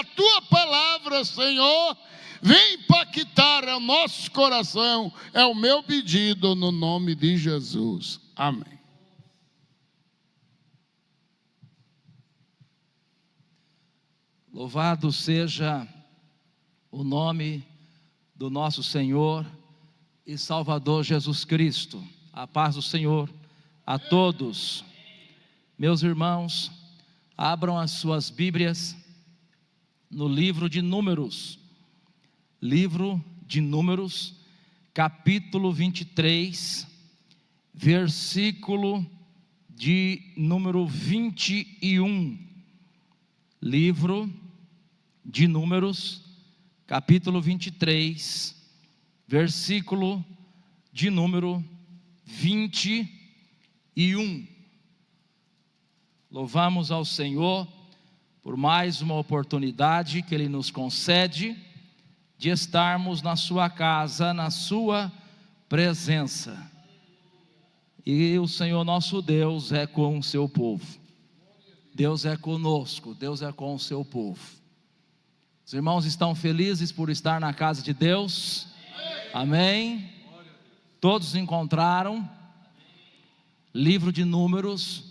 a tua palavra, Senhor, vem impactar o nosso coração. É o meu pedido no nome de Jesus. Amém. Louvado seja o nome do nosso Senhor e Salvador Jesus Cristo. A paz do Senhor a todos. Meus irmãos, abram as suas Bíblias no livro de Números. Livro de Números, capítulo 23, versículo de número 21. Livro de Números, capítulo 23, versículo de número 21. Louvamos ao Senhor por mais uma oportunidade que Ele nos concede de estarmos na sua casa, na sua presença. E o Senhor nosso Deus é com o seu povo. Deus é conosco, Deus é com o seu povo. Os irmãos estão felizes por estar na casa de Deus? Amém? Todos encontraram? Livro de Números.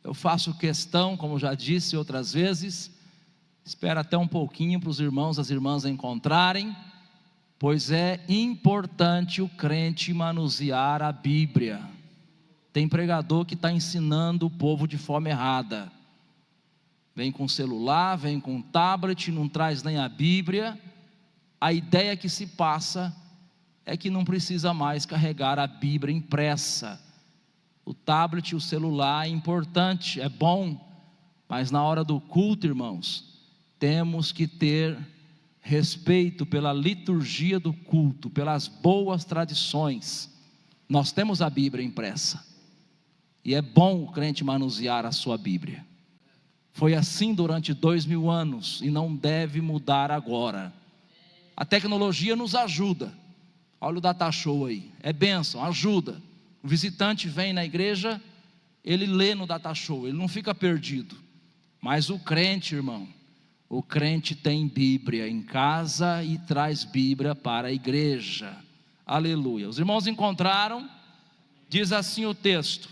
Eu faço questão, como já disse outras vezes, espera até um pouquinho para os irmãos, as irmãs encontrarem, pois é importante o crente manusear a Bíblia. Tem pregador que está ensinando o povo de forma errada. Vem com celular, vem com tablet, não traz nem a Bíblia. A ideia que se passa é que não precisa mais carregar a Bíblia impressa. O tablet e o celular é importante, é bom, mas na hora do culto, irmãos, temos que ter respeito pela liturgia do culto, pelas boas tradições. Nós temos a Bíblia impressa, e é bom o crente manusear a sua Bíblia. Foi assim durante 2000 anos, e não deve mudar agora. A tecnologia nos ajuda. Olha o data show aí, é bênção, ajuda. O visitante vem na igreja, ele lê no data show, ele não fica perdido. Mas o crente, irmão, o crente tem Bíblia em casa e traz Bíblia para a igreja. Aleluia. Os irmãos encontraram? Diz assim o texto: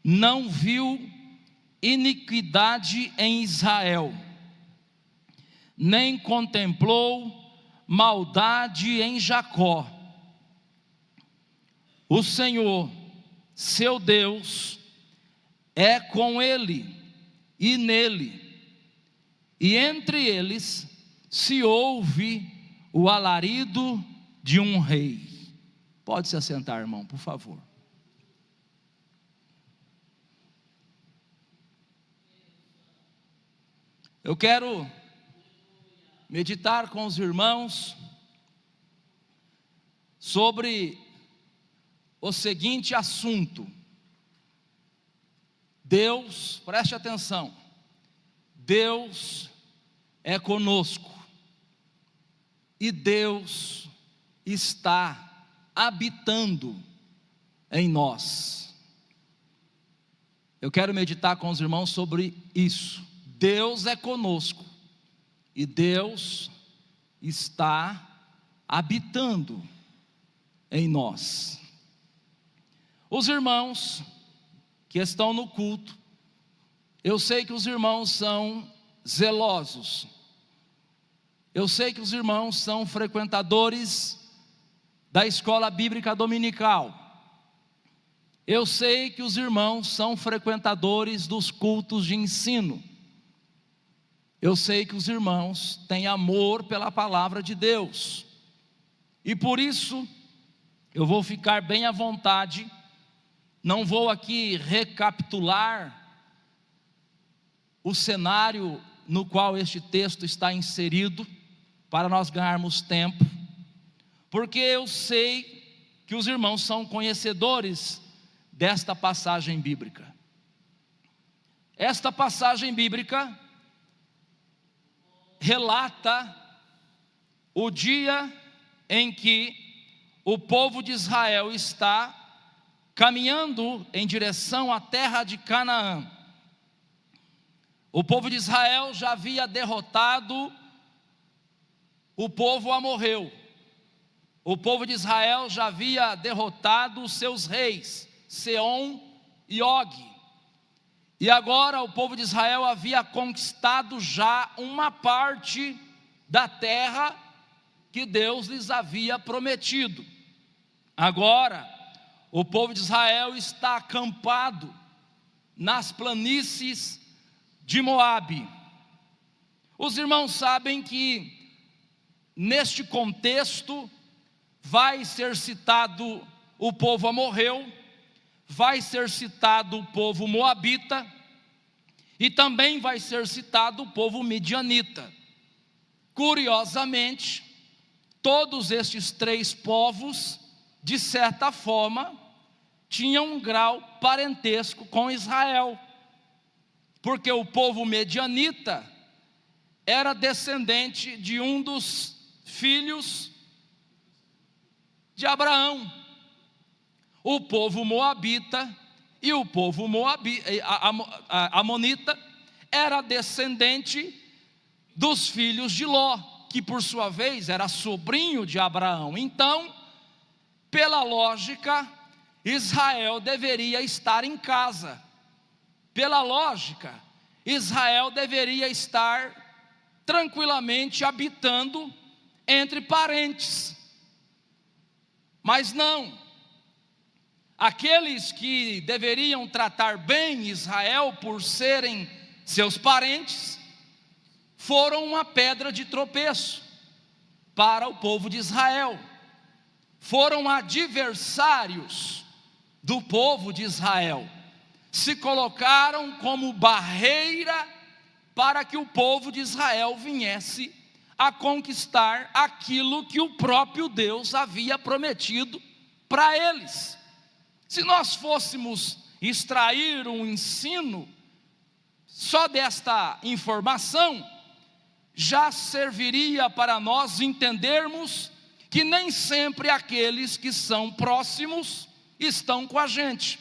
não viu iniquidade em Israel, nem contemplou maldade em Jacó. O Senhor, seu Deus, é com ele e nele, e entre eles se ouve o alarido de um rei. Pode se assentar, irmão, por favor. Eu quero meditar com os irmãos sobre o seguinte assunto. Deus, preste atenção, Deus é conosco, e Deus está habitando em nós. Eu quero meditar com os irmãos sobre isso. Deus é conosco, e Deus está habitando em nós. Os irmãos que estão no culto, eu sei que os irmãos são zelosos, eu sei que os irmãos são frequentadores da escola bíblica dominical, eu sei que os irmãos são frequentadores dos cultos de ensino, eu sei que os irmãos têm amor pela palavra de Deus, e por isso eu vou ficar bem à vontade. Não vou aqui recapitular o cenário no qual este texto está inserido, para nós ganharmos tempo, porque eu sei que os irmãos são conhecedores desta passagem bíblica. Esta passagem bíblica relata o dia em que o povo de Israel está caminhando em direção à terra de Canaã. o povo de Israel já havia derrotado o povo amorreu. O povo de Israel já havia derrotado os seus reis, Seom e Og. E agora o povo de Israel havia conquistado já uma parte da terra que Deus lhes havia prometido. Agora, o povo de Israel está acampado nas planícies de Moabe. Os irmãos sabem que neste contexto vai ser citado o povo amorreu, vai ser citado o povo moabita e também vai ser citado o povo midianita. Curiosamente, todos estes três povos, de certa forma, tinham um grau parentesco com Israel, porque o povo medianita era descendente de um dos filhos de Abraão. O povo moabita e o povo amonita era descendente dos filhos de Ló, que por sua vez era sobrinho de Abraão. Então, pela lógica, Israel deveria estar em casa. Pela lógica, Israel deveria estar tranquilamente habitando entre parentes. Mas não. Aqueles que deveriam tratar bem Israel por serem seus parentes, foram uma pedra de tropeço para o povo de Israel. Foram adversários do povo de Israel. Se colocaram como barreira para que o povo de Israel viesse a conquistar aquilo que o próprio Deus havia prometido para eles. Se nós fôssemos extrair um ensino só desta informação, já serviria para nós entendermos que nem sempre aqueles que são próximos estão com a gente.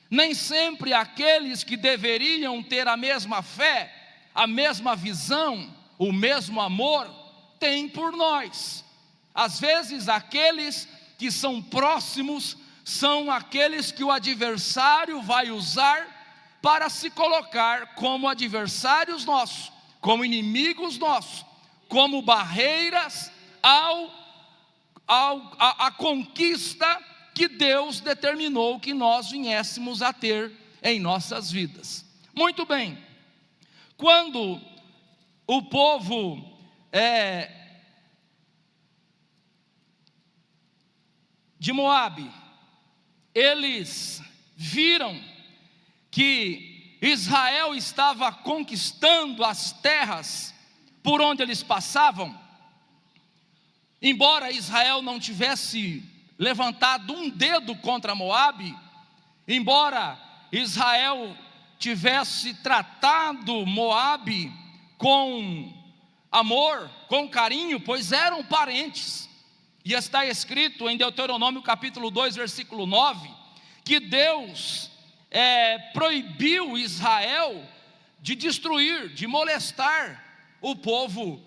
Nem sempre aqueles que deveriam ter a mesma fé, a mesma visão, o mesmo amor, têm por nós. Às vezes aqueles que são próximos são aqueles que o adversário vai usar para se colocar como adversários nossos, como inimigos nossos, como barreiras à conquista que Deus determinou que nós viéssemos a ter em nossas vidas. Muito bem, quando o povo de Moabe, eles viram que Israel estava conquistando as terras por onde eles passavam, embora Israel não tivesse levantado um dedo contra Moabe, embora Israel tivesse tratado Moabe com amor, com carinho, pois eram parentes. E está escrito em Deuteronômio capítulo 2, versículo 9, que Deus proibiu Israel de destruir, de molestar o povo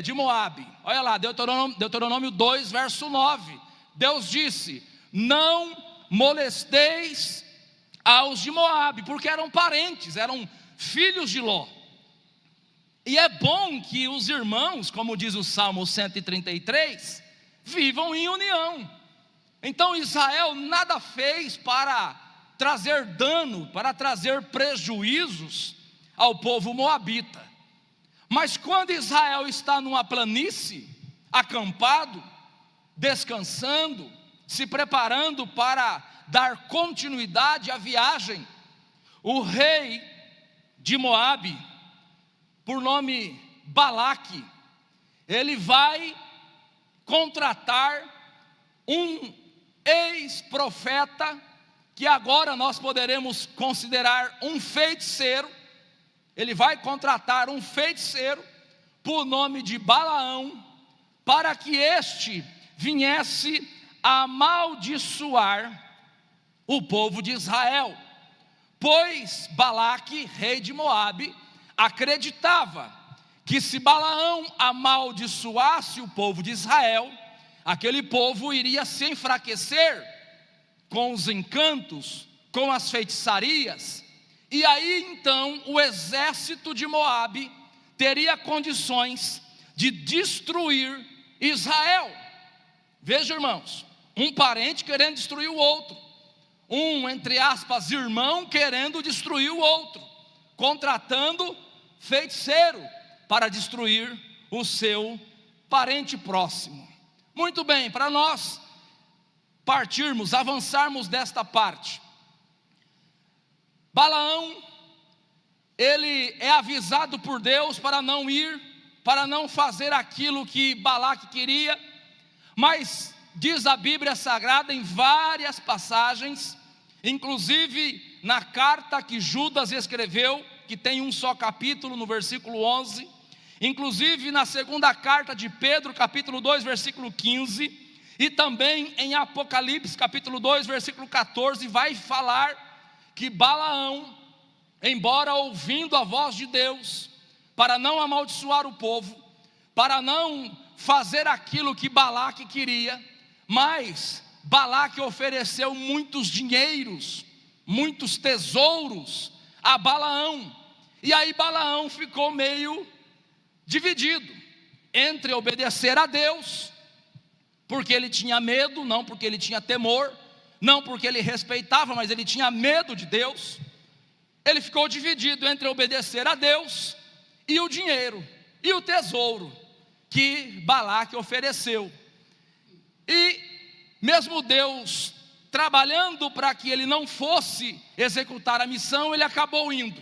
de Moabe. Olha lá, Deuteronômio 2, verso 9. Deus disse: não molesteis aos de Moabe, porque eram parentes, eram filhos de Ló. E é bom que os irmãos, como diz o Salmo 133, vivam em união. Então Israel nada fez para trazer dano, para trazer prejuízos ao povo moabita. Mas quando Israel está numa planície, acampado, descansando, se preparando para dar continuidade à viagem, o rei de Moabe, por nome Balaque, ele vai contratar um ex-profeta, que agora nós poderemos considerar um feiticeiro. Ele vai contratar um feiticeiro por nome de Balaão, para que este viesse a amaldiçoar o povo de Israel, pois Balaque, rei de Moabe, acreditava que se Balaão amaldiçoasse o povo de Israel, aquele povo iria se enfraquecer com os encantos, com as feitiçarias, e aí então o exército de Moabe teria condições de destruir Israel. Veja, irmãos, um parente querendo destruir o outro, um, entre aspas, irmão querendo destruir o outro, contratando feiticeiro para destruir o seu parente próximo. Muito bem, para nós partirmos, avançarmos desta parte, Balaão, ele é avisado por Deus para não ir, para não fazer aquilo que Balaque queria, mas diz a Bíblia Sagrada em várias passagens, inclusive na carta que Judas escreveu, que tem um só capítulo, no versículo 11, inclusive na segunda carta de Pedro, capítulo 2, versículo 15, e também em Apocalipse, capítulo 2, versículo 14, vai falar que Balaão, embora ouvindo a voz de Deus, para não amaldiçoar o povo, para não fazer aquilo que Balaque queria, mas Balaque ofereceu muitos dinheiros, muitos tesouros a Balaão, e aí Balaão ficou meio dividido entre obedecer a Deus, porque ele tinha medo, não porque ele tinha temor, não porque ele respeitava, mas ele tinha medo de Deus. Ele ficou dividido entre obedecer a Deus e o dinheiro, e o tesouro que Balaque ofereceu. E mesmo Deus trabalhando para que ele não fosse executar a missão, ele acabou indo.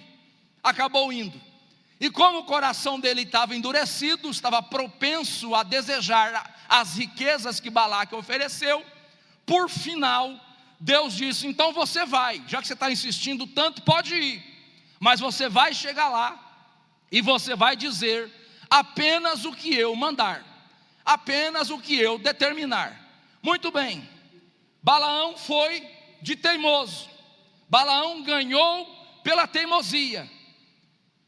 E como o coração dele estava endurecido, estava propenso a desejar as riquezas que Balaque ofereceu, por final, Deus disse: então você vai, já que você está insistindo tanto, pode ir, mas você vai chegar lá, e você vai dizer apenas o que eu mandar, apenas o que eu determinar. Muito bem, Balaão foi de teimoso, Balaão ganhou pela teimosia.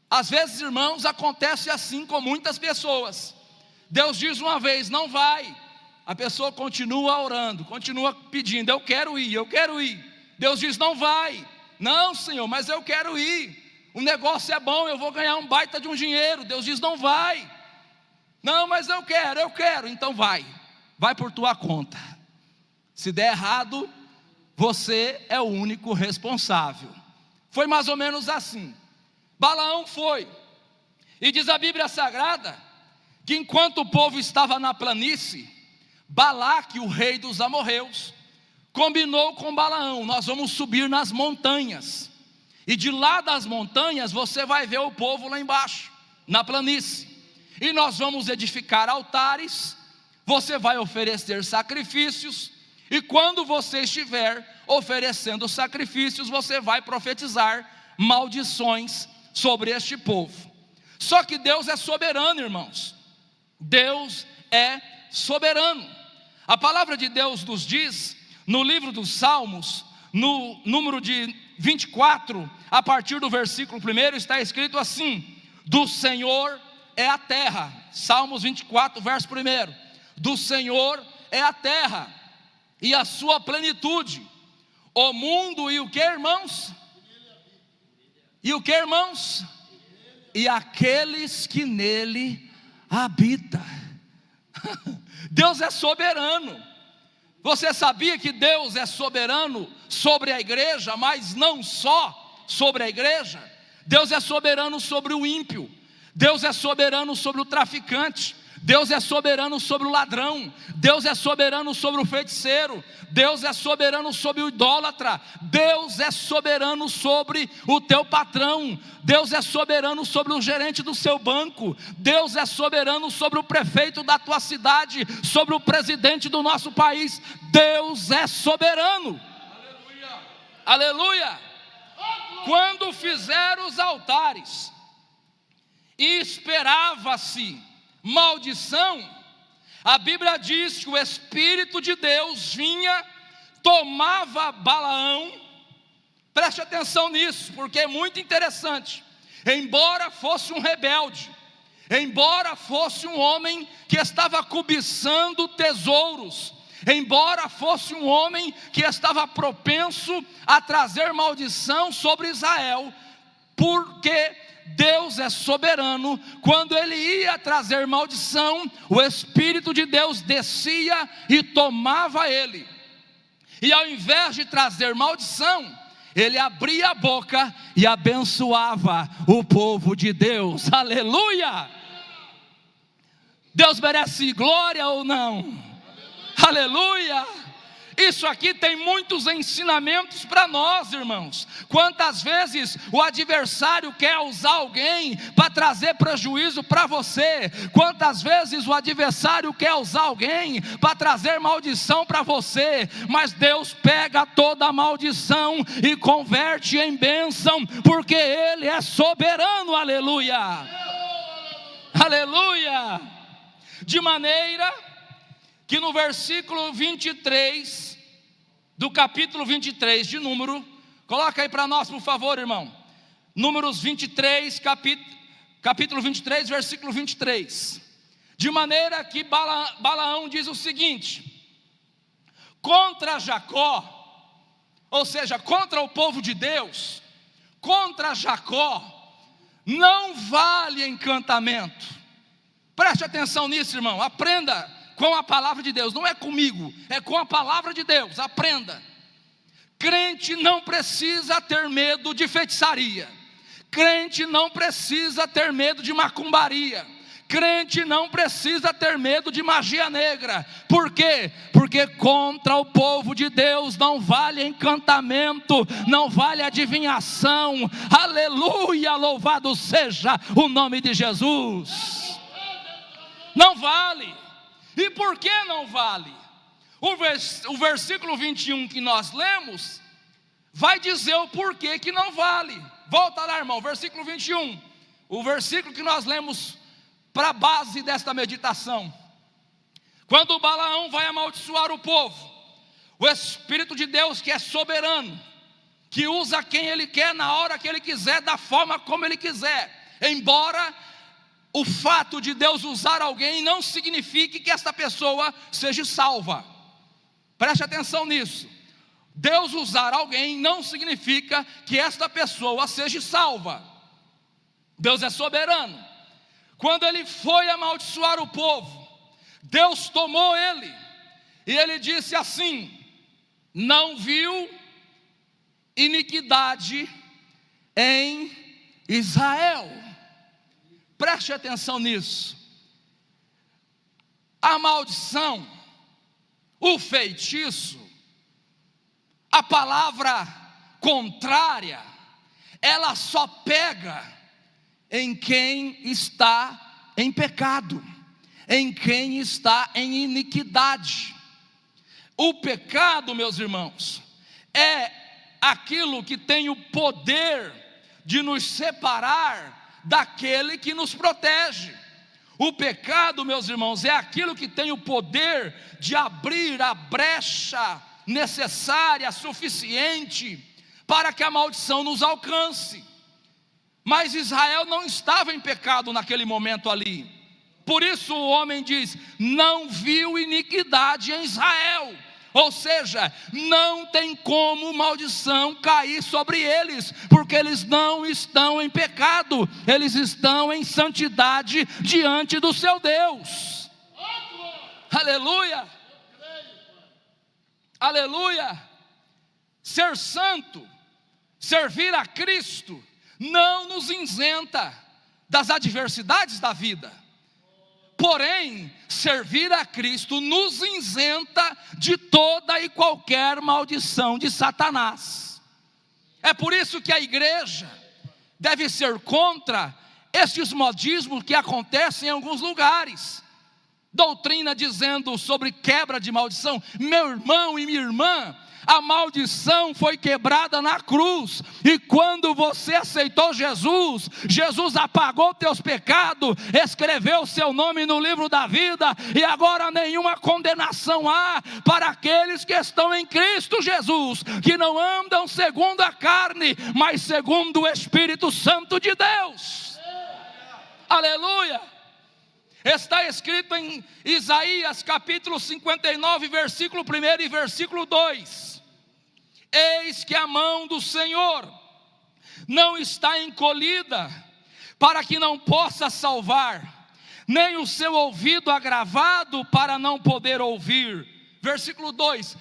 Às vezes, irmãos, acontece assim com muitas pessoas. Deus diz uma vez, não vai, a pessoa continua orando, continua pedindo, eu quero ir. Deus diz, não vai, não, Senhor, mas eu quero ir, o negócio é bom, eu vou ganhar um baita de um dinheiro. Deus diz, não vai, não, mas eu quero, então vai por tua conta. Se der errado, você é o único responsável. Foi mais ou menos assim. Balaão foi, e diz a Bíblia Sagrada, que enquanto o povo estava na planície, Balaque, o rei dos amorreus, combinou com Balaão: nós vamos subir nas montanhas, e de lá das montanhas você vai ver o povo lá embaixo, na planície, e nós vamos edificar altares, você vai oferecer sacrifícios, e quando você estiver oferecendo sacrifícios, você vai profetizar maldições sobre este povo. Só que Deus é soberano, irmãos. Deus é soberano. A palavra de Deus nos diz, no livro dos Salmos, no número de 24, a partir do versículo 1, está escrito assim: do Senhor é a terra. Salmos 24, verso 1. Do Senhor é a terra e a sua plenitude, o mundo e o que, irmãos? E o que, irmãos? E aqueles que nele habitam. Deus é soberano. Você sabia que Deus é soberano sobre a igreja, mas não só sobre a igreja? Deus é soberano sobre o ímpio, Deus é soberano sobre o traficante, Deus é soberano sobre o ladrão, Deus é soberano sobre o feiticeiro, Deus é soberano sobre o idólatra, Deus é soberano sobre o teu patrão, Deus é soberano sobre o gerente do seu banco, Deus é soberano sobre o prefeito da tua cidade, sobre o presidente do nosso país. Deus é soberano. Aleluia. Aleluia. Quando fizeram os altares e esperava-se maldição, a Bíblia diz que o Espírito de Deus vinha, tomava Balaão. Preste atenção nisso, porque é muito interessante. embora fosse um rebelde, embora fosse um homem que estava cobiçando tesouros, embora fosse um homem que estava propenso a trazer maldição sobre Israel, porque Deus é soberano. Quando ele ia trazer maldição, o Espírito de Deus descia e tomava ele, e ao invés de trazer maldição, ele abria a boca e abençoava o povo de Deus. Aleluia! Deus merece glória ou não? Aleluia! Isso aqui tem muitos ensinamentos para nós, irmãos. Quantas vezes o adversário quer usar alguém para trazer prejuízo para você? Quantas vezes o adversário quer usar alguém para trazer maldição para você? Mas Deus pega toda a maldição e converte em bênção, porque Ele é soberano. Aleluia! Aleluia! De maneira que no versículo 23 do capítulo 23 de Número, coloca aí para nós por favor, irmão, Números 23, capítulo 23, versículo 23, de maneira que Balaão diz o seguinte: contra Jacó, ou seja, contra o povo de Deus, contra Jacó, não vale encantamento. Preste atenção nisso, irmão, aprenda com a palavra de Deus, não é comigo, é com a palavra de Deus, aprenda. Crente não precisa ter medo de feitiçaria, crente não precisa ter medo de macumbaria, crente não precisa ter medo de magia negra. Por quê? Porque contra o povo de Deus não vale encantamento, não vale adivinhação. Aleluia, louvado seja o nome de Jesus. Não vale. E por que não vale? O versículo 21 que nós lemos vai dizer o porquê que não vale. Volta lá, irmão, versículo 21, o versículo que nós lemos para a base desta meditação. Quando Balaão vai amaldiçoar o povo, o Espírito de Deus, que é soberano, que usa quem Ele quer, na hora que Ele quiser, da forma como Ele quiser, embora o fato de Deus usar alguém não signifique que esta pessoa seja salva. Preste atenção nisso. Deus usar alguém não significa que esta pessoa seja salva. Deus é soberano. Quando ele foi amaldiçoar o povo, Deus tomou ele, e ele disse assim: não viu iniquidade em Israel. Preste atenção nisso. A maldição, o feitiço, a palavra contrária, ela só pega em quem está em pecado, em quem está em iniquidade. O pecado, meus irmãos, é aquilo que tem o poder de nos separar daquele que nos protege. O pecado, meus irmãos, é aquilo que tem o poder de abrir a brecha necessária, suficiente, para que a maldição nos alcance. Mas Israel não estava em pecado naquele momento ali. Por isso o homem diz: não viu iniquidade em Israel. Ou seja, não tem como maldição cair sobre eles, porque eles não estão em pecado, eles estão em santidade diante do seu Deus. Aleluia! Aleluia! Ser santo, servir a Cristo, não nos isenta das adversidades da vida. Porém, servir a Cristo nos isenta de toda e qualquer maldição de Satanás. É por isso que a igreja deve ser contra estes modismos que acontecem em alguns lugares. Doutrina dizendo sobre quebra de maldição. Meu irmão e minha irmã, A maldição foi quebrada na cruz. E quando você aceitou Jesus, Jesus apagou teus pecados, escreveu seu nome no livro da vida, e agora nenhuma condenação há para aqueles que estão em Cristo Jesus, que não andam segundo a carne, mas segundo o Espírito Santo de Deus. Aleluia! Está escrito em Isaías capítulo 59, versículo 1 e versículo 2: eis que a mão do Senhor não está encolhida, para que não possa salvar, nem o seu ouvido agravado, para não poder ouvir. Versículo 2: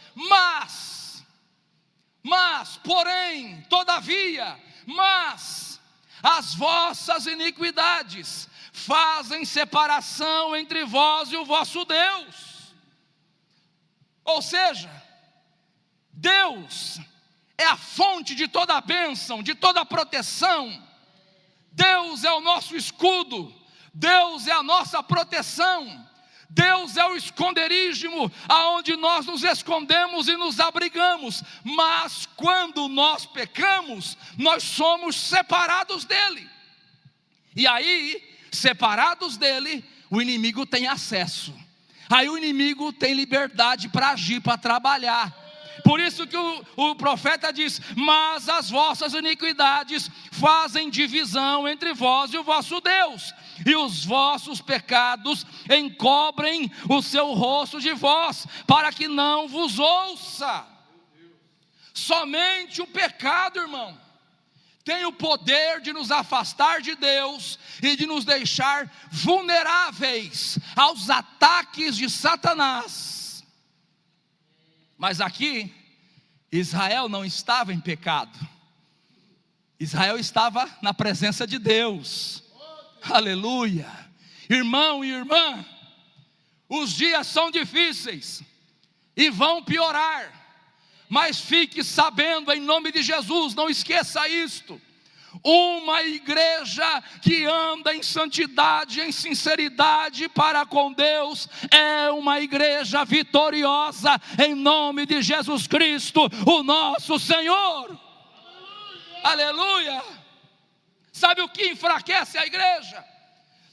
porém, todavia, as vossas iniquidades fazem separação entre vós e o vosso Deus. Ou seja, Deus é a fonte de toda a bênção, de toda a proteção. Deus é o nosso escudo, Deus é a nossa proteção, Deus é o esconderijo aonde nós nos escondemos e nos abrigamos. Mas quando nós pecamos, nós somos separados dele. E aí, separados dele, o inimigo tem acesso. Aí o inimigo tem liberdade para agir, para trabalhar. Por isso que o profeta diz: mas as vossas iniquidades fazem divisão entre vós e o vosso Deus, e os vossos pecados encobrem o seu rosto de vós, para que não vos ouça. Somente o pecado, irmão, tem o poder de nos afastar de Deus e de nos deixar vulneráveis aos ataques de Satanás. Mas aqui, Israel não estava em pecado. Israel estava na presença de Deus. Aleluia. Irmão e irmã, os dias são difíceis e vão piorar. Mas fique sabendo, em nome de Jesus, não esqueça isto: uma igreja que anda em santidade, em sinceridade para com Deus, é uma igreja vitoriosa, em nome de Jesus Cristo, o nosso Senhor. Aleluia! Sabe o que enfraquece a igreja?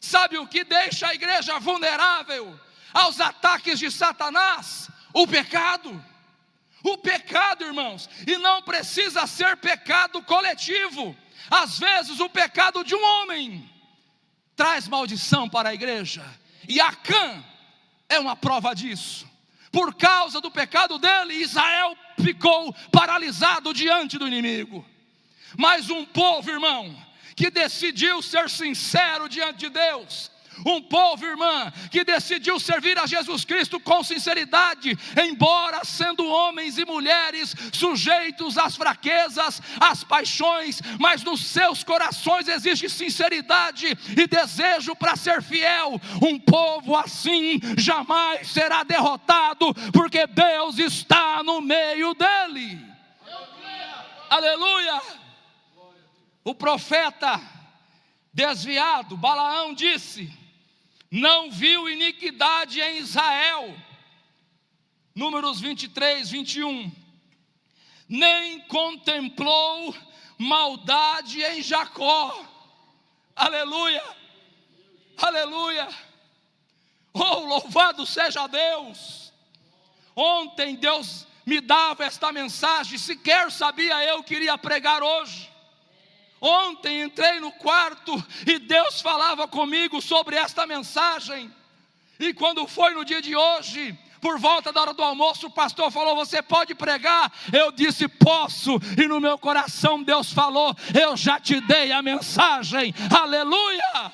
Sabe o que deixa a igreja vulnerável aos ataques de Satanás? O pecado. O pecado, irmãos, e não precisa ser pecado coletivo. Às vezes o pecado de um homem traz maldição para a igreja, e Acã é uma prova disso. Por causa do pecado dele, Israel ficou paralisado diante do inimigo. Mas um povo, irmão, que decidiu ser sincero diante de Deus, um povo, irmã, que decidiu servir a Jesus Cristo com sinceridade, embora sendo homens e mulheres sujeitos às fraquezas, às paixões, mas nos seus corações existe sinceridade e desejo para ser fiel. Um povo assim jamais será derrotado, porque Deus está no meio dele. Aleluia! O profeta desviado, Balaão, disse: não viu iniquidade em Israel. Números 23, 21. Nem contemplou maldade em Jacó. Aleluia, aleluia. Oh, louvado seja Deus. Ontem Deus me dava esta mensagem, sequer sabia eu que iria pregar hoje. Ontem entrei no quarto e Deus falava comigo sobre esta mensagem. E quando foi no dia de hoje, por volta da hora do almoço, o pastor falou: você pode pregar? Eu disse: posso. E no meu coração Deus falou: eu já te dei a mensagem. Aleluia,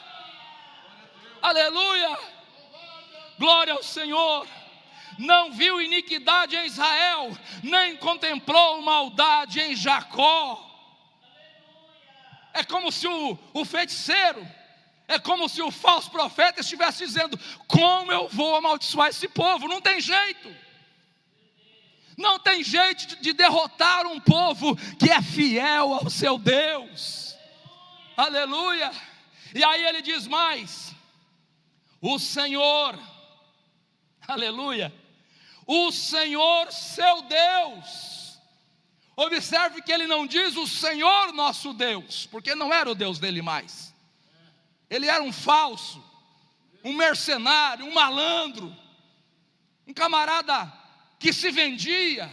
aleluia, glória ao Senhor. Não viu iniquidade em Israel, nem contemplou maldade em Jacó. É como se o feiticeiro, é como se o falso profeta estivesse dizendo: como eu vou amaldiçoar esse povo? Não tem jeito. Não tem jeito de derrotar um povo que é fiel ao seu Deus. Aleluia. E aí ele diz mais: o Senhor, aleluia, o Senhor seu Deus Observe que ele não diz o Senhor nosso Deus, porque não era o Deus dele mais. Ele era um falso, um mercenário, um malandro, um camarada que se vendia,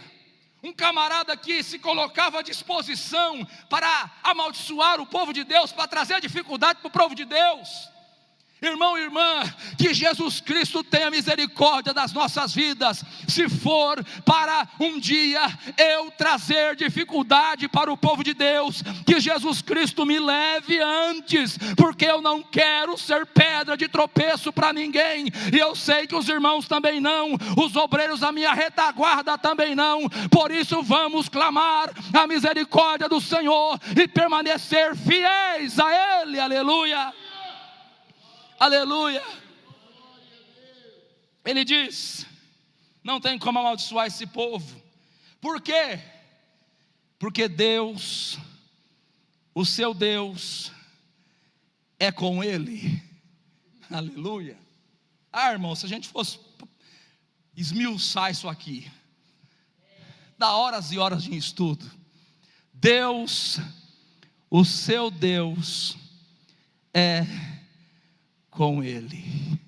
um camarada que se colocava à disposição para amaldiçoar o povo de Deus, para trazer dificuldade para o povo de Deus. Irmão e irmã, que Jesus Cristo tenha misericórdia das nossas vidas, se for para um dia eu trazer dificuldade para o povo de Deus, que Jesus Cristo me leve antes, porque eu não quero ser pedra de tropeço para ninguém, e eu sei que os irmãos também não, os obreiros da minha retaguarda também não, por isso vamos clamar a misericórdia do Senhor, e permanecer fiéis a Ele, aleluia. Aleluia. Ele diz: não tem como amaldiçoar esse povo. Por quê? Porque Deus, o seu Deus, é com ele. Aleluia. Irmão, se a gente fosse esmiuçar isso aqui, dá horas e horas de estudo. Deus, o seu Deus, é com ele.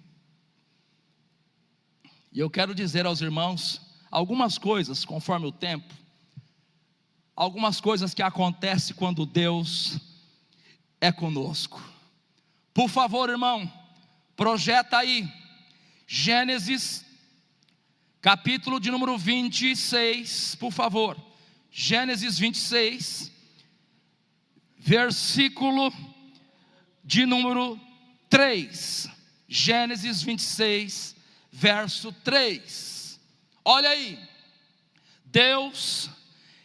E eu quero dizer aos irmãos algumas coisas, conforme o tempo, algumas coisas que acontecem quando Deus é conosco. Por favor, irmão, projeta aí Gênesis capítulo de número 26, por favor. Gênesis 26, versículo de número 3, Gênesis 26, verso 3, olha aí, Deus,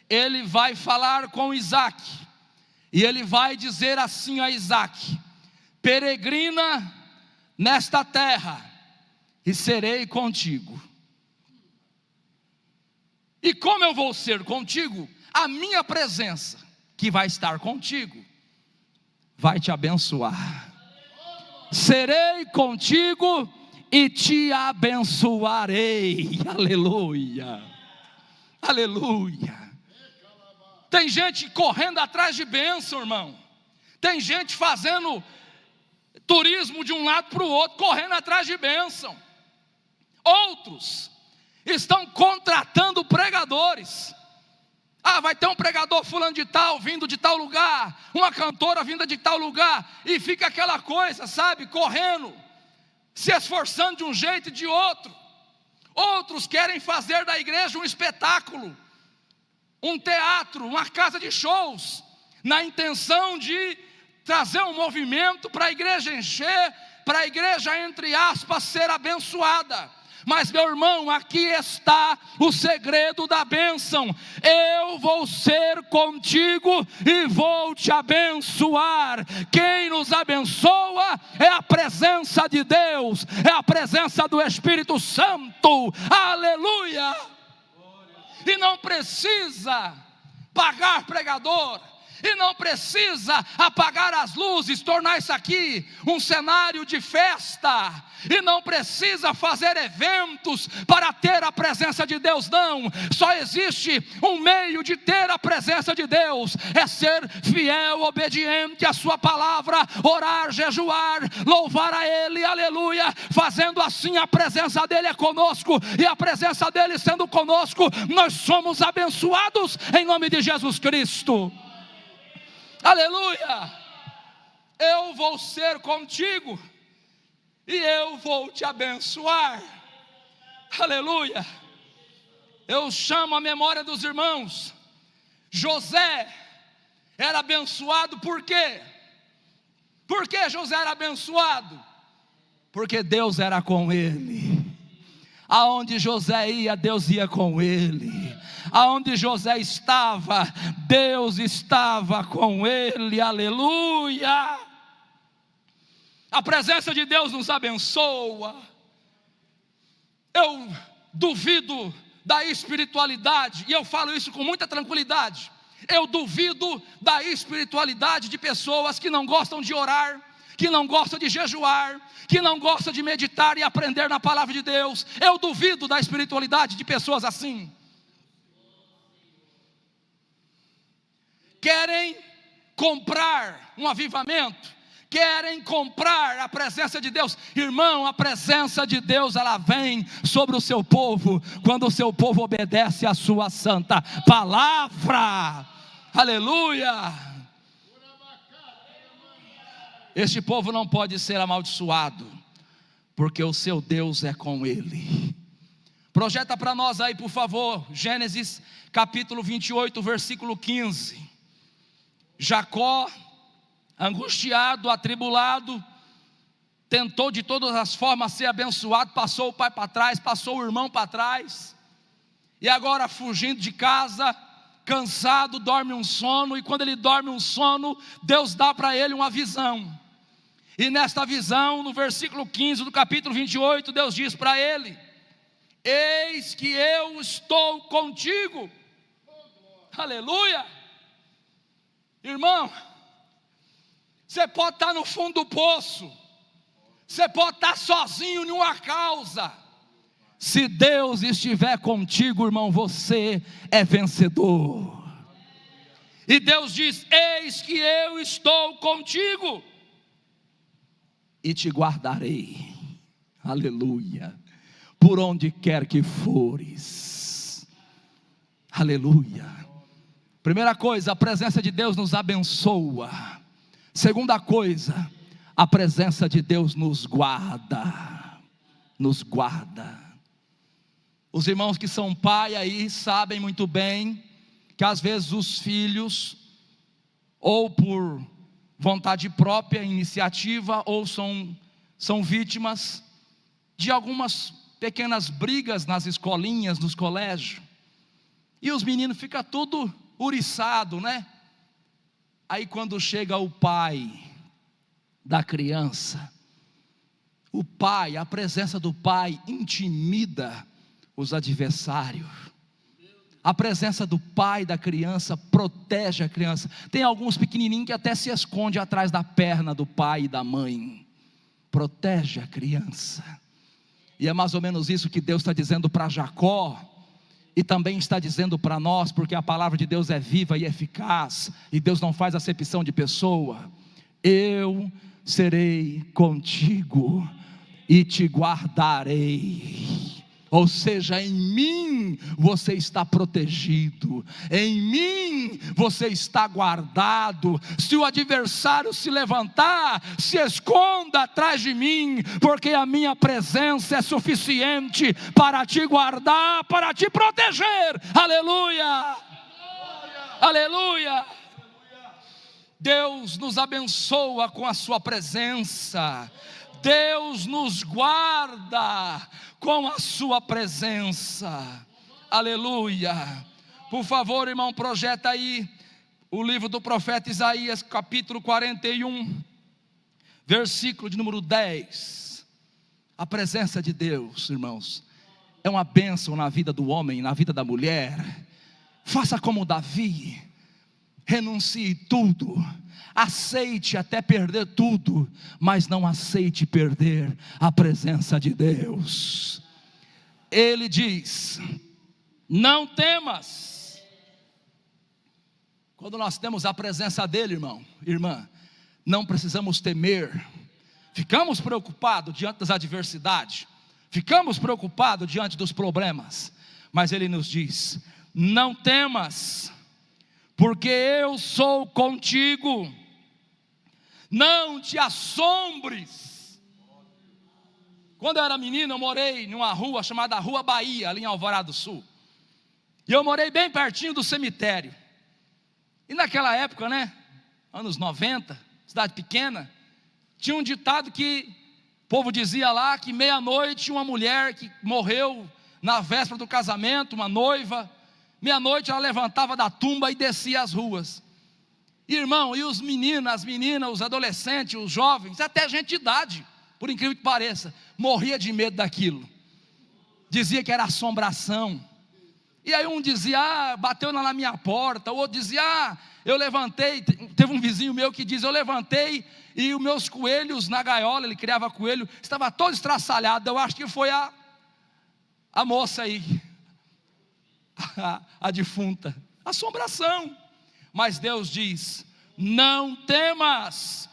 ele vai falar com Isaac, e ele vai dizer assim a Isaac: peregrina nesta terra, e serei contigo. E como eu vou ser contigo? A minha presença, que vai estar contigo, vai te abençoar. Serei contigo e te abençoarei. Aleluia. Aleluia. Tem gente correndo atrás de bênção, irmão. Tem gente fazendo turismo de um lado para o outro, correndo atrás de bênção. Outros estão contratando pregadores. Vai ter um pregador fulano de tal, vindo de tal lugar, uma cantora vinda de tal lugar, e fica aquela coisa, sabe, correndo, se esforçando de um jeito e de outro. Outros querem fazer da igreja um espetáculo, um teatro, uma casa de shows, na intenção de trazer um movimento para a igreja encher, para a igreja, entre aspas, ser abençoada. Mas meu irmão, aqui está o segredo da bênção: eu vou ser contigo e vou te abençoar. Quem nos abençoa é a presença de Deus, é a presença do Espírito Santo, aleluia. E não precisa pagar pregador, e não precisa apagar as luzes, tornar isso aqui um cenário de festa, e não precisa fazer eventos para ter a presença de Deus, não. Só existe um meio de ter a presença de Deus, é ser fiel, obediente à sua palavra, orar, jejuar, louvar a Ele, aleluia. Fazendo assim, a presença dEle é conosco, e a presença dEle sendo conosco, nós somos abençoados em nome de Jesus Cristo. Aleluia. Eu vou ser contigo e eu vou te abençoar. Aleluia. Eu chamo a memória dos irmãos. José era abençoado por quê? Por que José era abençoado? Porque Deus era com ele. Aonde José ia, Deus ia com ele. Aonde José estava, Deus estava com ele, aleluia. A presença de Deus nos abençoa. Eu duvido da espiritualidade, e eu falo isso com muita tranquilidade. Eu duvido da espiritualidade de pessoas que não gostam de orar, que não gostam de jejuar, que não gostam de meditar e aprender na palavra de Deus. Eu duvido da espiritualidade de pessoas assim. querem comprar um avivamento, querem comprar a presença de Deus. Irmão, a presença de Deus, ela vem sobre o seu povo, quando o seu povo obedece à sua santa palavra. Aleluia. Este povo não pode ser amaldiçoado, porque o seu Deus é com ele. Projeta para nós aí, por favor, Gênesis capítulo 28, versículo 15. Jacó, angustiado, atribulado, tentou de todas as formas ser abençoado, passou o pai para trás, passou o irmão para trás, e agora fugindo de casa, cansado, dorme um sono, e quando ele dorme um sono, Deus dá para ele uma visão, e nesta visão, no versículo 15 do capítulo 28, Deus diz para ele: eis que eu estou contigo. Aleluia. Irmão, você pode estar no fundo do poço, você pode estar sozinho em uma causa, se Deus estiver contigo, irmão, você é vencedor. E Deus diz: eis que eu estou contigo e te guardarei, aleluia, por onde quer que fores, aleluia. Primeira coisa, a presença de Deus nos abençoa. Segunda coisa, a presença de Deus nos guarda, nos guarda. Os irmãos que são pai aí sabem muito bem que às vezes os filhos, ou por vontade própria, iniciativa, ou são vítimas de algumas pequenas brigas nas escolinhas, nos colégios, e os meninos ficam tudo uriçado, né? Aí quando chega o pai da criança, o pai, a presença do pai intimida os adversários. A presença do pai da criança protege a criança. Tem alguns pequenininhos que até se esconde atrás da perna do pai e da mãe. Protege a criança. E é mais ou menos isso que Deus está dizendo para Jacó, e também está dizendo para nós, porque a palavra de Deus é viva e eficaz, e Deus não faz acepção de pessoa. Eu serei contigo e te guardarei. Ou seja, em mim você está protegido, em mim você está guardado. Se o adversário se levantar, se esconda atrás de mim, porque a minha presença é suficiente para te guardar, para te proteger. Aleluia, aleluia. Deus nos abençoa com a sua presença, Deus nos guarda com a sua presença, aleluia. Por favor, irmão, projeta aí o livro do profeta Isaías, capítulo 41, versículo de número 10. A presença de Deus, irmãos, é uma bênção na vida do homem, na vida da mulher. Faça como Davi, renuncie tudo, aceite até perder tudo, mas não aceite perder a presença de Deus. Ele diz: não temas. Quando nós temos a presença dele, irmão, irmã, não precisamos temer. Ficamos preocupados diante das adversidades, ficamos preocupados diante dos problemas, mas ele nos diz: não temas, porque eu sou contigo. Não te assombres. Quando eu era menino, eu morei numa rua chamada Rua Bahia, ali em Alvorada do Sul, e eu morei bem pertinho do cemitério. E naquela época, né, anos 90, cidade pequena, tinha um ditado que o povo dizia lá, que meia-noite uma mulher que morreu na véspera do casamento, uma noiva, meia-noite ela levantava da tumba e descia as ruas. Irmão, e os meninos, as meninas, os adolescentes, os jovens, até gente de idade, por incrível que pareça, morria de medo daquilo. Dizia que era assombração. E aí um dizia: bateu na minha porta. O outro dizia: eu levantei. Teve um vizinho meu que diz: eu levantei e os meus coelhos na gaiola, ele criava coelho, estava todo estraçalhado. Eu acho que foi a moça aí, a defunta. Assombração. Mas Deus diz: não temas,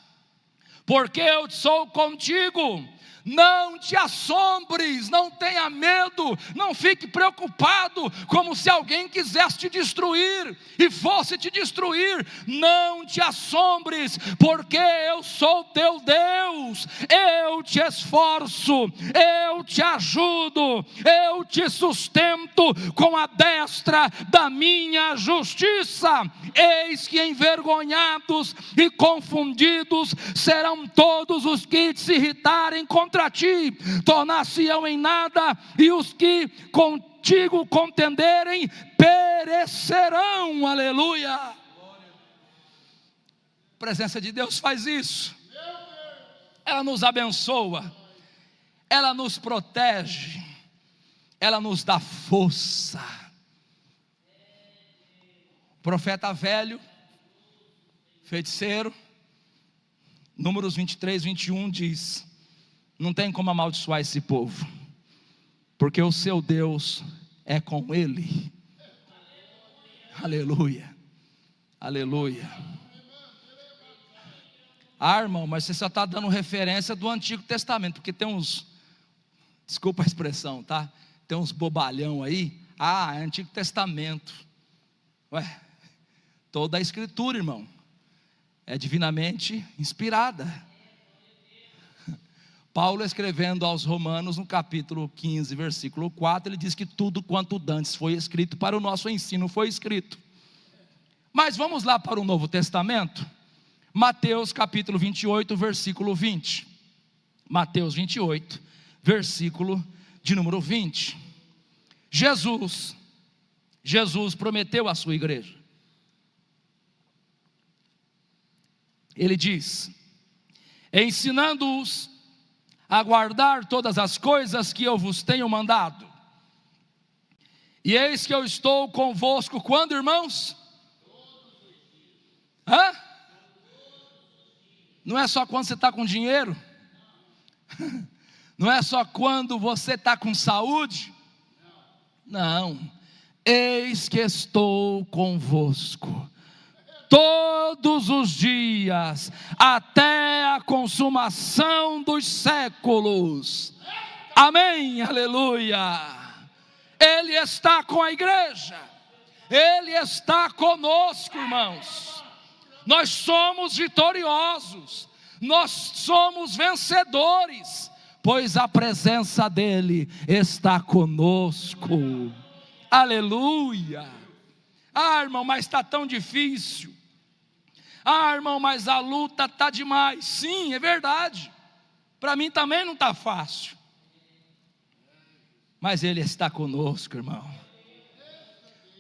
porque eu sou contigo. Não te assombres, não tenha medo, não fique preocupado, como se alguém quisesse te destruir e fosse te destruir. Não te assombres, porque eu sou teu Deus, eu te esforço, eu te ajudo, eu te sustento com a destra da minha justiça. Eis que envergonhados e confundidos serão todos os que se irritarem contra ti, tornar-se-ão em nada, e os que contigo contenderem perecerão. Aleluia. A presença de Deus faz isso. Ela nos abençoa, ela nos protege, ela nos dá força. Profeta velho, feiticeiro, Números 23, 21 diz: não tem como amaldiçoar esse povo, porque o seu Deus é com ele. Aleluia, aleluia. Irmão, mas você só está dando referência do Antigo Testamento, porque tem uns, desculpa a expressão, tá? Tem uns bobalhão aí. É Antigo Testamento. Ué, toda a Escritura, irmão, é divinamente inspirada. Paulo, escrevendo aos Romanos, no capítulo 15, versículo 4, ele diz que tudo quanto dantes foi escrito para o nosso ensino foi escrito. Mas vamos lá para o Novo Testamento, Mateus capítulo 28, versículo 20. Mateus 28, versículo de número 20. Jesus prometeu à sua igreja. Ele diz: ensinando-os a guardar todas as coisas que eu vos tenho mandado. E eis que eu estou convosco quando, irmãos? Não é só quando você está com dinheiro, não é só quando você está com saúde, não, eis que estou convosco todos os dias, até a consumação dos séculos. Amém, aleluia. Ele está com a igreja, Ele está conosco, irmãos. Nós somos vitoriosos, nós somos vencedores, pois a presença dEle está conosco. Aleluia. Irmão, mas está tão difícil. Irmão, mas a luta está demais. Sim, é verdade. Para mim também não está fácil. Mas Ele está conosco, irmão.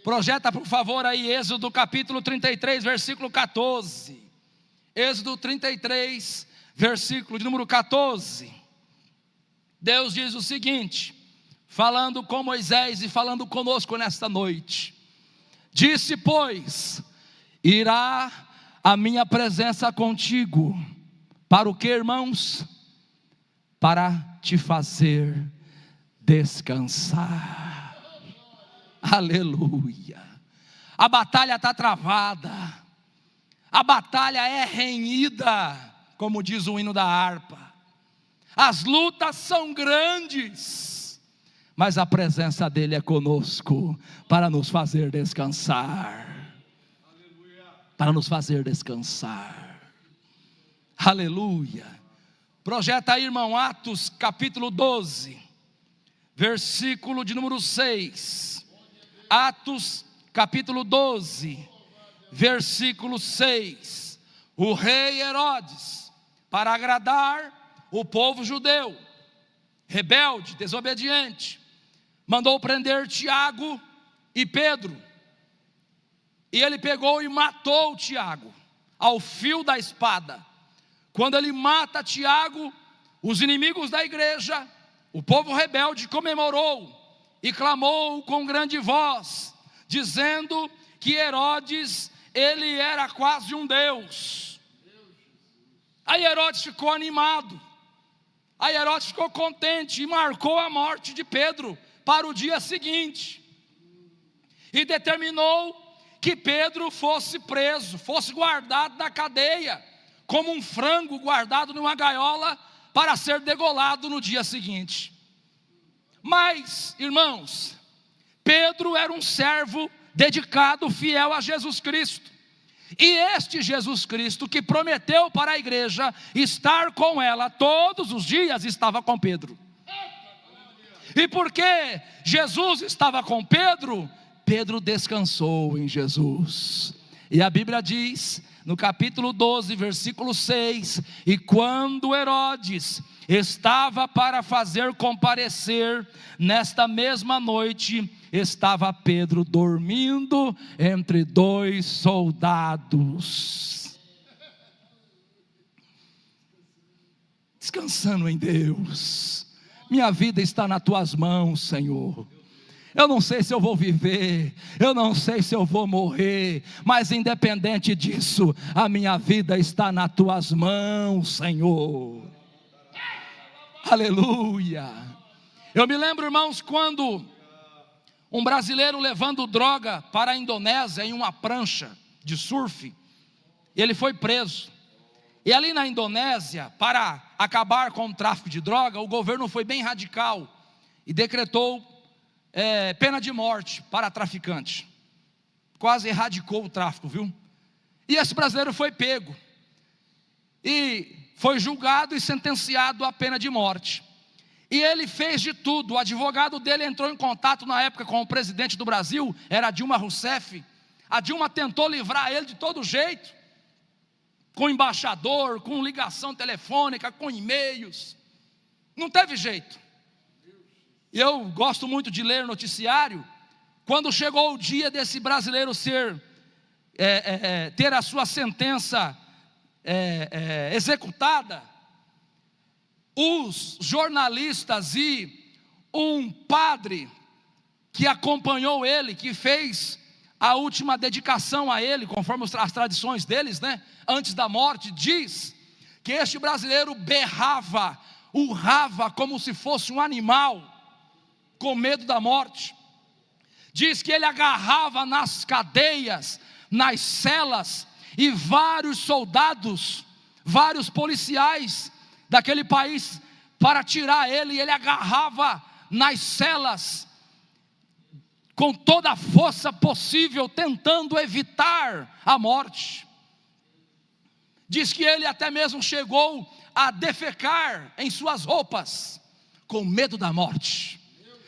Projeta por favor aí Êxodo capítulo 33, versículo 14. Êxodo 33, versículo de número 14. Deus diz o seguinte, falando com Moisés e falando conosco nesta noite: disse, pois, irá a minha presença contigo, para o que, irmãos? Para te fazer descansar. Aleluia. A batalha está travada, a batalha é renhida, como diz o hino da harpa. As lutas são grandes, mas a presença dEle é conosco, para nos fazer descansar. Para nos fazer descansar. Aleluia. Projeta aí, irmão, Atos capítulo 12, versículo de número 6. Atos capítulo 12, versículo 6. O rei Herodes, para agradar o povo judeu, rebelde, desobediente, mandou prender Tiago e Pedro. E ele pegou e matou Tiago ao fio da espada. Quando ele mata Tiago, os inimigos da igreja, o povo rebelde, comemorou e clamou com grande voz, dizendo que Herodes, ele era quase um deus. Aí Herodes ficou animado, aí Herodes ficou contente e marcou a morte de Pedro para o dia seguinte, e determinou que Pedro fosse preso, fosse guardado na cadeia, como um frango guardado numa gaiola para ser degolado no dia seguinte. Mas, irmãos, Pedro era um servo dedicado, fiel a Jesus Cristo. E este Jesus Cristo que prometeu para a igreja estar com ela todos os dias, estava com Pedro. E porque Jesus estava com Pedro, Pedro descansou em Jesus. E a Bíblia diz, no capítulo 12, versículo 6, e quando Herodes estava para fazer comparecer, nesta mesma noite, estava Pedro dormindo entre 2 soldados, descansando em Deus. Minha vida está nas tuas mãos, Senhor. Eu não sei se eu vou viver, eu não sei se eu vou morrer, mas independente disso, a minha vida está nas tuas mãos, Senhor. Aleluia. Eu me lembro, irmãos, quando um brasileiro levando droga para a Indonésia em uma prancha de surf, ele foi preso. E ali na Indonésia, para acabar com o tráfico de droga, o governo foi bem radical e decretou pena de morte para traficante. Quase erradicou o tráfico, viu? E esse brasileiro foi pego e foi julgado e sentenciado à pena de morte. E ele fez de tudo. O advogado dele entrou em contato na época com o presidente do Brasil, era a Dilma Rousseff. A Dilma tentou livrar ele de todo jeito, com embaixador, com ligação telefônica, com e-mails. Não teve jeito. E eu gosto muito de ler noticiário. Quando chegou o dia desse brasileiro ter a sua sentença executada, os jornalistas e um padre que acompanhou ele, que fez a última dedicação a ele, conforme as tradições deles, né? Antes da morte, diz que este brasileiro berrava, urrava como se fosse um animal, com medo da morte. Diz que ele agarrava nas cadeias, nas celas, e vários soldados, vários policiais daquele país, para tirar ele, e ele agarrava nas celas, com toda a força possível, tentando evitar a morte. Diz que ele até mesmo chegou a defecar em suas roupas, com medo da morte.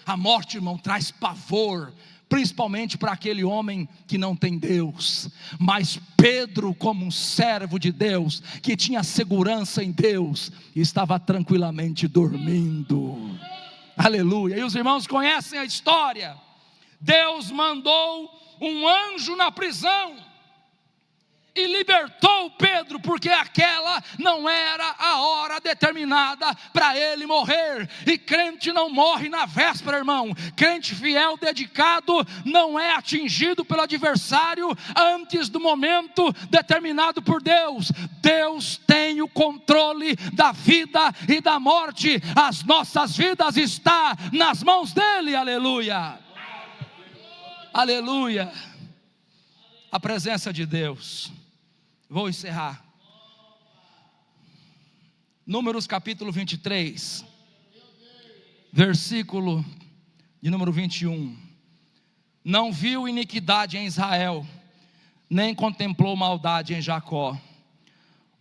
A morte, irmão, traz pavor, principalmente para aquele homem que não tem Deus. Mas Pedro, como um servo de Deus, que tinha segurança em Deus, estava tranquilamente dormindo. Aleluia. E os irmãos conhecem a história. Deus mandou um anjo na prisão e libertou Pedro, porque aquela não era a hora determinada para ele morrer. E crente não morre na véspera, irmão. Crente fiel, dedicado, não é atingido pelo adversário antes do momento determinado por Deus. Deus tem o controle da vida e da morte. As nossas vidas estão nas mãos dele. Aleluia. Aleluia. A presença de Deus. Vou encerrar. Números capítulo 23, versículo de número 21. Não viu iniquidade em Israel, nem contemplou maldade em Jacó.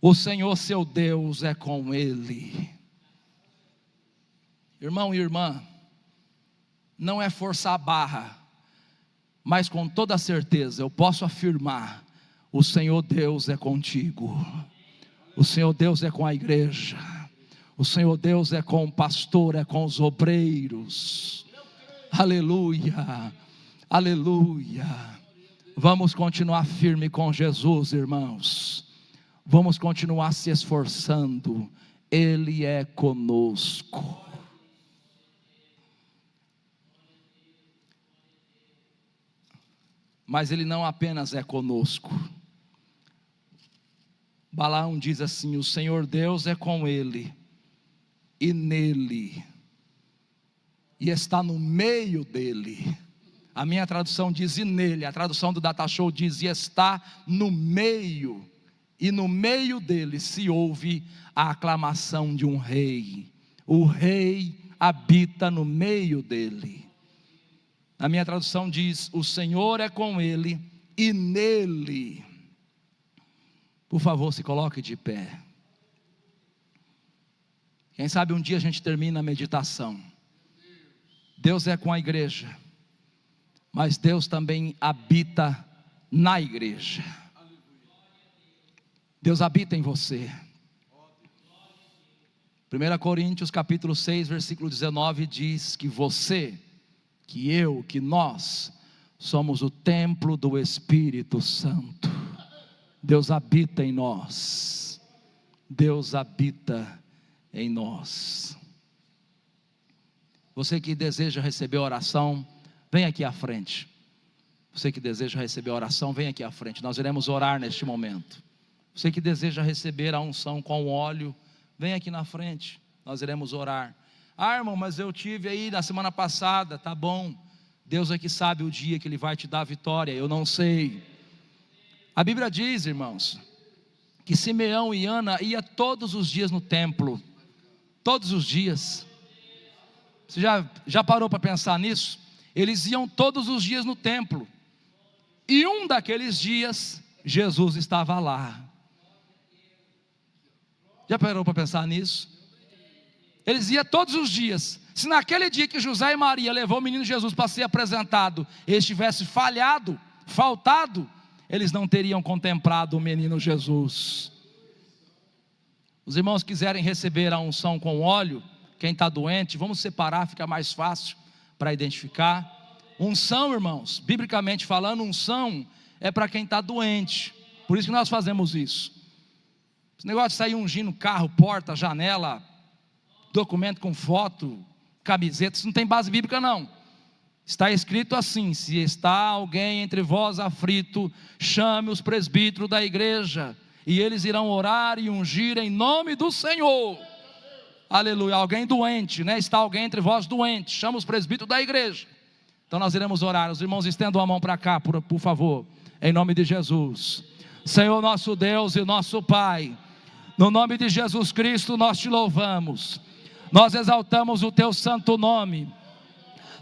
O Senhor seu Deus é com ele. Irmão e irmã, não é forçar a barra, mas com toda certeza eu posso afirmar: o Senhor Deus é contigo. O Senhor Deus é com a igreja. O Senhor Deus é com o pastor, é com os obreiros. Aleluia, aleluia. Vamos continuar firme com Jesus, irmãos. Vamos continuar se esforçando. Ele é conosco. Mas Ele não apenas é conosco. Balaão diz assim: o Senhor Deus é com ele, e nele, e está no meio dele. A minha tradução diz e nele, a tradução do Data Show diz e está no meio, e no meio dele se ouve a aclamação de um rei. O rei habita no meio dele. A minha tradução diz: o Senhor é com ele e nele. Por favor, se coloque de pé. Quem sabe um dia a gente termina a meditação. Deus é com a igreja, mas Deus também habita na igreja. Deus habita em você. 1 Coríntios capítulo 6, versículo 19 diz que você, que eu, que nós somos o templo do Espírito Santo. Deus habita em nós. Deus habita em nós. Você que deseja receber oração, vem aqui à frente. Você que deseja receber oração, vem aqui à frente. Nós iremos orar neste momento. Você que deseja receber a unção com óleo, vem aqui na frente. Nós iremos orar. Ah, irmão, mas eu tive aí na semana passada. Tá bom. Deus é que sabe o dia que Ele vai te dar a vitória. Eu não sei. A Bíblia diz, irmãos, que Simeão e Ana iam todos os dias no templo. Todos os dias. Você já parou para pensar nisso? Eles iam todos os dias no templo. E um daqueles dias, Jesus estava lá. Já parou para pensar nisso? Eles iam todos os dias. Se naquele dia que José e Maria levou o menino Jesus para ser apresentado, eles tivessem faltado, eles não teriam contemplado o menino Jesus. Os irmãos quiserem receber a unção com óleo, quem está doente, vamos separar, fica mais fácil para identificar. Unção, irmãos, biblicamente falando, unção é para quem está doente. Por isso que nós fazemos isso. Esse negócio de sair ungindo carro, porta, janela, documento com foto, camiseta, isso não tem base bíblica não. Está escrito assim: se está alguém entre vós aflito, chame os presbíteros da igreja, e eles irão orar e ungir em nome do Senhor. Aleluia. Alguém doente, né? Está alguém entre vós doente, chama os presbíteros da igreja. Então nós iremos orar. Os irmãos estendam a mão para cá, por favor, em nome de Jesus. Senhor nosso Deus e nosso Pai, no nome de Jesus Cristo nós te louvamos, nós exaltamos o teu santo nome,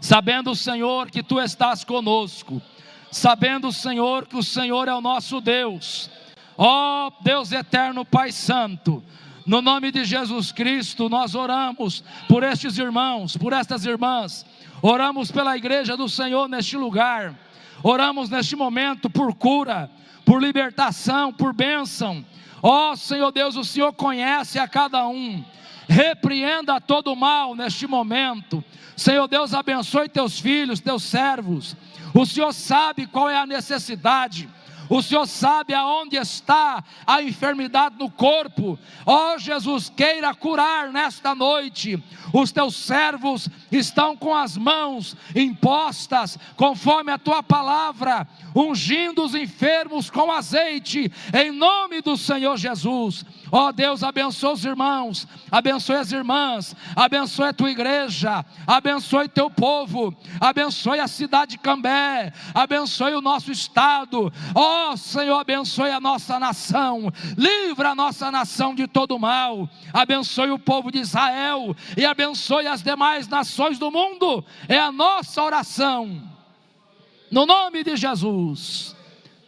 sabendo, Senhor, que tu estás conosco, sabendo, Senhor, que o Senhor é o nosso Deus. Ó Deus eterno, Pai santo, no nome de Jesus Cristo nós oramos por estes irmãos, por estas irmãs, oramos pela igreja do Senhor neste lugar, oramos neste momento por cura, por libertação, por bênção. Ó Senhor Deus, o Senhor conhece a cada um, repreenda todo o mal neste momento. Senhor Deus, abençoe teus filhos, teus servos. O Senhor sabe qual é a necessidade, o Senhor sabe aonde está a enfermidade no corpo. Ó Jesus, queira curar nesta noite. Os teus servos estão com as mãos impostas, conforme a tua palavra, ungindo os enfermos com azeite, em nome do Senhor Jesus. Ó Deus, abençoe os irmãos, abençoe as irmãs, abençoe a tua igreja, abençoe teu povo, abençoe a cidade de Cambé, abençoe o nosso estado. Ó Senhor, abençoe a nossa nação, livra a nossa nação de todo mal, abençoe o povo de Israel e abençoe as demais nações do mundo. É a nossa oração, no nome de Jesus,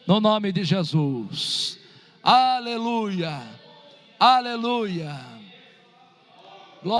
no nome de Jesus. Aleluia, aleluia.